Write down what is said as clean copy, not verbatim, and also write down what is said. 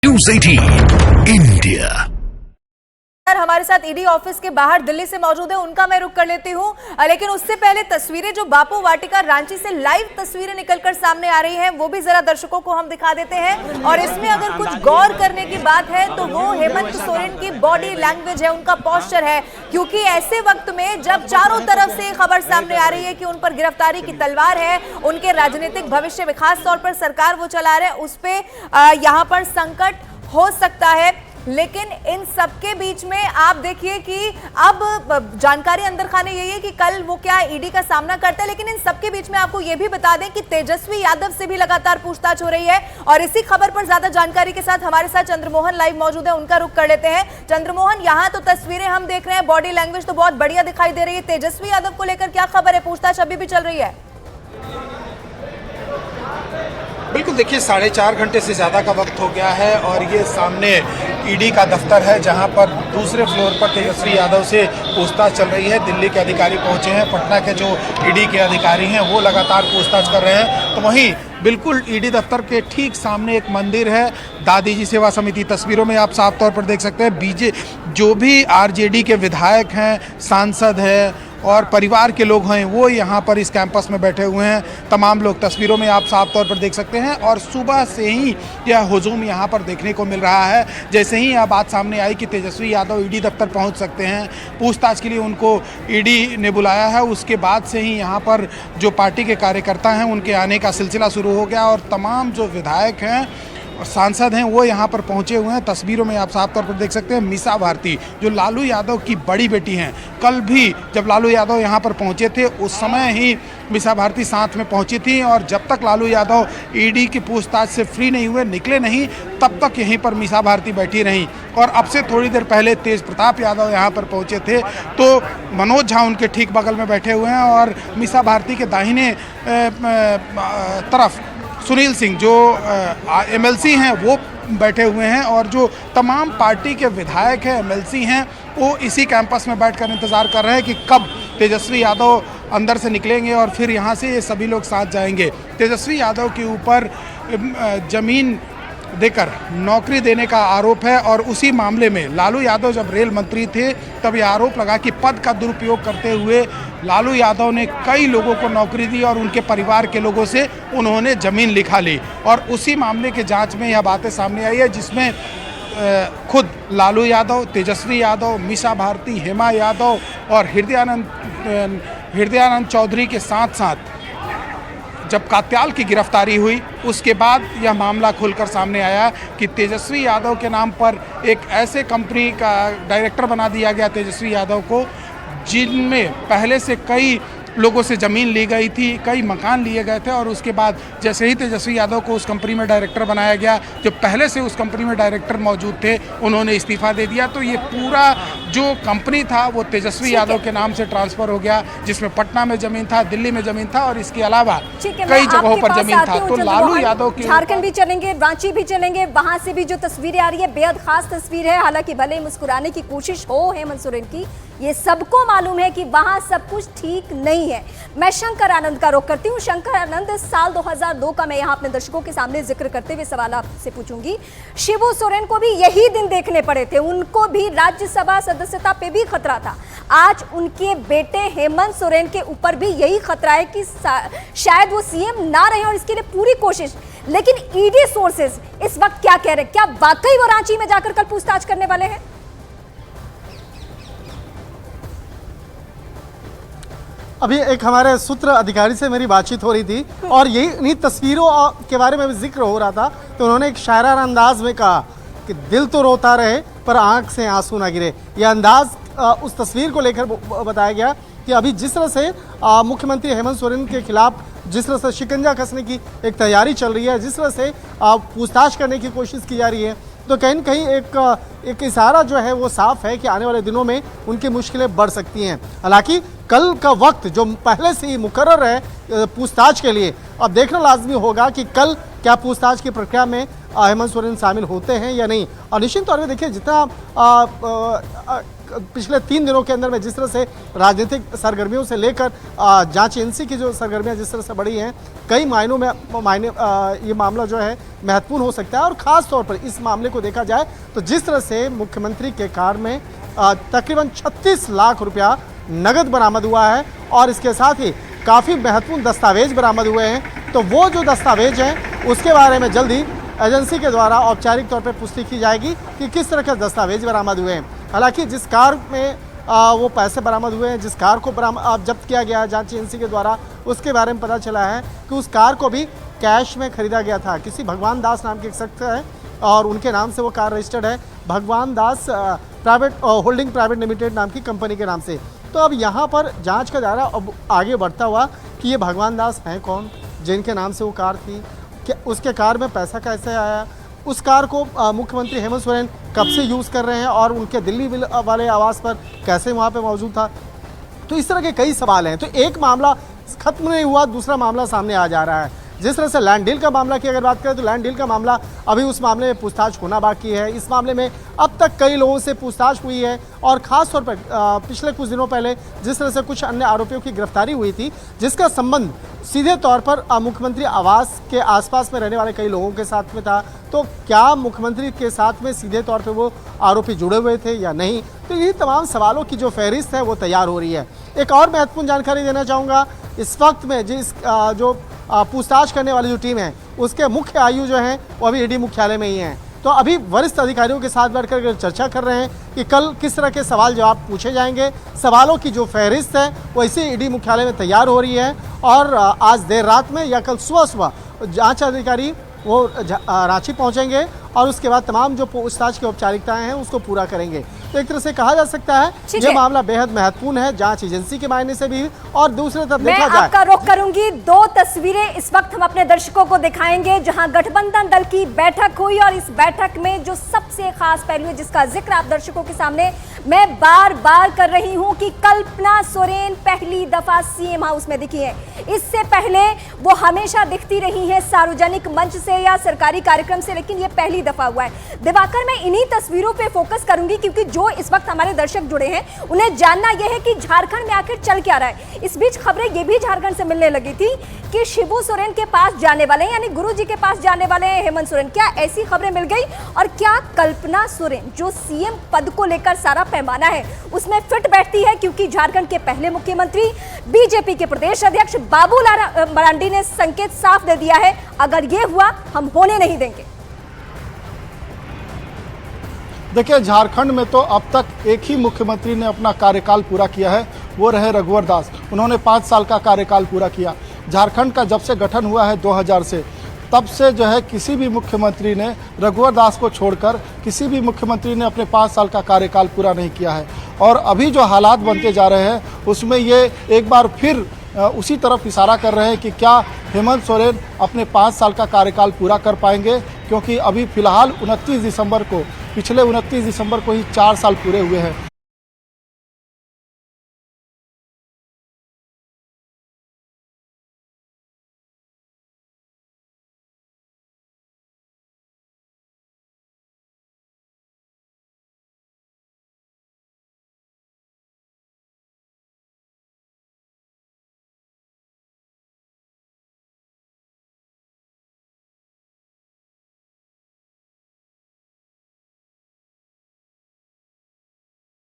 News 18 India. हमारे साथ ED office के बाहर दिल्ली से मौजूद है, उनका मैं रुख कर लेती हूं। लेकिन उससे पहले तस्वीरें जो बापू वाटिका रांची से लाइव तस्वीरें निकलकर सामने आ रही हैं, वो भी जरा दर्शकों को हम दिखा देते हैं। और इसमें अगर कुछ गौर करने की बात है तो वो हेमंत सोरेन की बॉडी लैंग्वेज है, उनका पोस्चर है। क्योंकि ऐसे वक्त में जब चारों तरफ से खबर सामने आ रही है कि उन पर गिरफ्तारी की तलवार है, उनके राजनीतिक भविष्य में खास तौर पर सरकार वो चला रहे हैं, उस पर यहाँ पर संकट हो सकता है। लेकिन इन सबके बीच में आप देखिए कि अब जानकारी अंदर खाने यही है कि कल वो क्या ईडी का सामना करता है। लेकिन इन सबके बीच में आपको यह भी बता दें कि तेजस्वी यादव से भी लगातार पूछताछ हो रही है। और इसी खबर पर ज्यादा जानकारी के साथ हमारे साथ चंद्रमोहन लाइव मौजूद है, उनका रुख कर लेते हैं। चंद्रमोहन, यहाँ तो तस्वीरें हम देख रहे हैं, बॉडी लैंग्वेज तो बहुत बढ़िया दिखाई दे रही है। तेजस्वी यादव को लेकर क्या खबर है? पूछताछ अभी भी चल रही है? बिल्कुल, देखिए 4.5 घंटे से ज़्यादा का वक्त हो गया है और ये सामने ईडी का दफ्तर है, जहां पर दूसरे फ्लोर पर तेजस्वी यादव से पूछताछ चल रही है। दिल्ली के अधिकारी पहुंचे हैं, पटना के जो ईडी के अधिकारी हैं वो लगातार पूछताछ कर रहे हैं। तो वहीं बिल्कुल ईडी दफ्तर के ठीक सामने एक मंदिर है, दादी जी सेवा समिति। तस्वीरों में आप साफ तौर पर देख सकते हैं जो भी आरजेडी के विधायक हैं, सांसद हैं और परिवार के लोग हैं, वो यहाँ पर इस कैंपस में बैठे हुए हैं। तमाम लोग तस्वीरों में आप साफ तौर पर देख सकते हैं। और सुबह से ही यह हुजूम यहाँ पर देखने को मिल रहा है। जैसे ही यह बात सामने आई कि तेजस्वी यादव ईडी दफ्तर पहुँच सकते हैं, पूछताछ के लिए उनको ईडी ने बुलाया है, उसके बाद से ही यहाँ पर जो पार्टी के कार्यकर्ता हैं उनके आने का सिलसिला शुरू हो गया। और तमाम जो विधायक हैं और सांसद हैं वो यहाँ पर पहुँचे हुए हैं। तस्वीरों में आप साफ तौर पर देख सकते हैं मीसा भारती, जो लालू यादव की बड़ी बेटी हैं। कल भी जब लालू यादव यहाँ पर पहुँचे थे, उस समय ही मीसा भारती साथ में पहुँची थी। और जब तक लालू यादव ईडी की पूछताछ से फ्री नहीं हुए, निकले नहीं, तब तक यहीं पर मीसा भारती बैठी रहीं। और अब से थोड़ी देर पहले तेज प्रताप यादव यहाँ पर पहुँचे थे, तो मनोज झा उनके ठीक बगल में बैठे हुए हैं। और मीसा भारती के दाहिने तरफ सुनील सिंह जो एमएलसी हैं वो बैठे हुए हैं। और जो तमाम पार्टी के विधायक हैं, एमएलसी हैं, वो इसी कैंपस में बैठकर इंतज़ार कर रहे हैं कि कब तेजस्वी यादव अंदर से निकलेंगे और फिर यहाँ से ये सभी लोग साथ जाएंगे। तेजस्वी यादव के ऊपर ज़मीन देकर नौकरी देने का आरोप है। और उसी मामले में लालू यादव जब रेल मंत्री थे तब ये आरोप लगा कि पद का दुरुपयोग करते हुए लालू यादव ने कई लोगों को नौकरी दी और उनके परिवार के लोगों से उन्होंने ज़मीन लिखा ली। और उसी मामले के जांच में यह बातें सामने आई है, जिसमें खुद लालू यादव, तेजस्वी यादव, मीसा भारती, हेमा यादव और हृदयानंद चौधरी के साथ साथ जब कात्याल की गिरफ्तारी हुई, उसके बाद यह मामला खुलकर सामने आया कि तेजस्वी यादव के नाम पर एक ऐसे कंपनी का डायरेक्टर बना दिया गया तेजस्वी यादव को, जिनमें पहले से कई लोगों से ज़मीन ली गई थी, कई मकान लिए गए थे। और उसके बाद जैसे ही तेजस्वी यादव को उस कंपनी में डायरेक्टर बनाया गया, जो पहले से उस कंपनी में डायरेक्टर मौजूद थे, उन्होंने इस्तीफा दे दिया। तो ये पूरा जो कंपनी था वो तेजस्वी यादव के नाम से ट्रांसफ़र हो गया, जिसमें पटना में ज़मीन था, दिल्ली में ज़मीन था और इसके अलावा कई जगहों पर ज़मीन था। तो लालू यादव के झारखंड भी चलेंगे, रांची भी चलेंगे, वहाँ से भी जो तस्वीरें आ रही है बेहद खास तस्वीर है। हालांकि भले मुस्कुराने की कोशिश हो हेमंत सोरेन की, ये सबको मालूम है कि वहां सब कुछ ठीक नहीं है। मैं शंकर आनंद का रुख करती हूँ। शंकर आनंद, साल 2002 का मैं यहाँ अपने दर्शकों के सामने जिक्र करते हुए सवाल आपसे पूछूंगी। शिबू सोरेन को भी यही दिन देखने पड़े थे, उनको भी राज्यसभा सदस्यता पे भी खतरा था। आज उनके बेटे हेमंत सोरेन के ऊपर भी यही खतरा है कि शायद वो सीएम ना रहे, और इसके लिए पूरी कोशिश। लेकिन ईडी सोर्सेज इस वक्त क्या कह रहे हैं? क्या वाकई वो रांची में जाकर कल पूछताछ करने वाले हैं? अभी एक हमारे सूत्र अधिकारी से मेरी बातचीत हो रही थी और यही इन्हीं तस्वीरों के बारे में भी जिक्र हो रहा था। तो उन्होंने एक शायराना अंदाज में कहा कि दिल तो रोता रहे पर आंख से आंसू ना गिरे। यह अंदाज उस तस्वीर को लेकर बताया गया कि अभी जिस तरह से मुख्यमंत्री हेमंत सोरेन के खिलाफ जिस तरह से शिकंजा कसने की एक तैयारी चल रही है, जिस तरह से पूछताछ करने की कोशिश की जा रही है, तो कहीं न कहीं एक इशारा जो है वो साफ है कि आने वाले दिनों में उनकी मुश्किलें बढ़ सकती हैं। हालांकि कल का वक्त जो पहले से ही मुकर्रर है पूछताछ के लिए, अब देखना लाजमी होगा कि कल क्या पूछताछ की प्रक्रिया में हेमंत सोरेन शामिल होते हैं या नहीं। और निश्चित तौर पर देखिए, जितना पिछले 3 दिनों के अंदर में जिस तरह से राजनीतिक सरगर्मियों से लेकर जांच एजेंसी की जो सरगर्मियां जिस तरह से बढ़ी हैं, कई मायनों में ये मामला जो है महत्वपूर्ण हो सकता है। और ख़ास तौर पर इस मामले को देखा जाए तो जिस तरह से मुख्यमंत्री के कार में तकरीबन 36 लाख रुपया नगद बरामद हुआ है और इसके साथ ही काफ़ी महत्वपूर्ण दस्तावेज बरामद हुए हैं, तो वो जो दस्तावेज हैं उसके बारे में जल्दी एजेंसी के द्वारा औपचारिक तौर पर पुष्टि की जाएगी कि किस तरह के दस्तावेज बरामद हुए हैं। हालांकि जिस कार में वो पैसे बरामद हुए हैं, जिस कार को जब्त किया गया है जांच एजेंसी के द्वारा, उसके बारे में पता चला है कि उस कार को भी कैश में खरीदा गया था। किसी भगवान दास नाम के एक शख्स है और उनके नाम से वो कार रजिस्टर्ड है, भगवान दास होल्डिंग प्राइवेट लिमिटेड नाम की कंपनी के नाम से। तो अब यहाँ पर जांच का दायरा अब आगे बढ़ता हुआ कि ये भगवान दास हैं कौन, जिनके नाम से वो कार थी, क्या उसके कार में पैसा कैसे आया, उस कार को मुख्यमंत्री हेमंत सोरेन कब से यूज़ कर रहे हैं और उनके दिल्ली वाले आवास पर कैसे वहाँ पे मौजूद था। तो इस तरह के कई सवाल हैं। तो एक मामला खत्म नहीं हुआ, दूसरा मामला सामने आ जा रहा है। जिस तरह से लैंड डील का मामला की अगर बात करें तो लैंड डील का मामला अभी उस मामले में पूछताछ होना बाकी है। इस मामले में अब तक कई लोगों से पूछताछ हुई है और ख़ास तौर पर पिछले कुछ दिनों पहले जिस तरह से कुछ अन्य आरोपियों की गिरफ्तारी हुई थी, जिसका संबंध सीधे तौर पर मुख्यमंत्री आवास के आसपास में रहने वाले कई लोगों के साथ में था। तो क्या मुख्यमंत्री के साथ में सीधे तौर पर वो आरोपी जुड़े हुए थे या नहीं, तो ये तमाम सवालों की जो फहरिस्त है वो तैयार हो रही है। एक और महत्वपूर्ण जानकारी देना चाहूँगा, इस वक्त में जो पूछताछ करने वाली जो टीम है उसके मुख्य आयु जो हैं वो अभी ईडी मुख्यालय में ही हैं। तो अभी वरिष्ठ अधिकारियों के साथ बैठकर चर्चा कर रहे हैं कि कल किस तरह के सवाल जवाब पूछे जाएंगे। सवालों की जो फहरिस्त है वो इसी ईडी मुख्यालय में तैयार हो रही है और आज देर रात में या कल सुबह जांच अधिकारी वो रांची पहुंचेंगे और उसके बाद तमाम जो पूछताछ की औपचारिकताएं हैं उसको पूरा करेंगे। तो एक तरह से कहा जा सकता है ये मामला बेहद महत्वपूर्ण है जांच एजेंसी के मायने से भी और दूसरी तरफ देखा जाए। मैं आपका रुख करूंगी, 2 तस्वीरें इस वक्त हम अपने दर्शकों को दिखाएंगे जहां गठबंधन दल की बैठक हुई और इस बैठक में जो सबसे खास पहलू है जिसका जिक्र आप दर्शकों के सामने मैं बार बार कर रही हूं कि कल्पना सोरेन पहली दफा सीएम हाउस में दिखी है। इससे पहले वो हमेशा दिखती रही है सार्वजनिक मंच से या सरकारी कार्यक्रम से, लेकिन ये पहली दफा हुआ है। दिवाकर, मैं इन्हीं तस्वीरों पे फोकस करूंगी क्योंकि जो इस वक्त हमारे दर्शक जुड़े हैं उन्हें जानना यह है कि झारखंड में आखिर चल क्या रहा है। इस बीच खबरें ये भी झारखंड से मिलने लगी थी कि शिबू सोरेन के पास जाने वाले यानी गुरुजी के पास जाने वाले हैं हेमंत सोरेन। क्या ऐसी खबरें मिल गई और क्या कल्पना सोरेन जो सीएम पद को लेकर सारा पैमाना है उसमें फिट बैठती है, क्योंकि झारखंड के पहले मुख्यमंत्री बीजेपी के प्रदेश अध्यक्ष बाबूलाल मरांडी ने संकेत साफ दे दिया है, अगर ये हुआ हम होने नहीं देंगे। देखिए, झारखंड में तो अब तक एक ही मुख्यमंत्री ने अपना कार्यकाल पूरा किया है, वो रहे रघुवर दास। उन्होंने 5 साल का कार्यकाल पूरा किया। झारखंड का जब से गठन हुआ है 2000 से, तब से जो है किसी भी मुख्यमंत्री ने रघुवर दास को छोड़कर किसी भी मुख्यमंत्री ने अपने 5 साल का कार्यकाल पूरा नहीं किया है। और अभी जो हालात बनते जा रहे हैं उसमें ये एक बार फिर उसी तरफ इशारा कर रहे हैं कि क्या हेमंत सोरेन अपने 5 साल का कार्यकाल पूरा कर पाएंगे, क्योंकि अभी फिलहाल 29 दिसंबर को, पिछले 29 दिसंबर को ही 4 साल पूरे हुए हैं।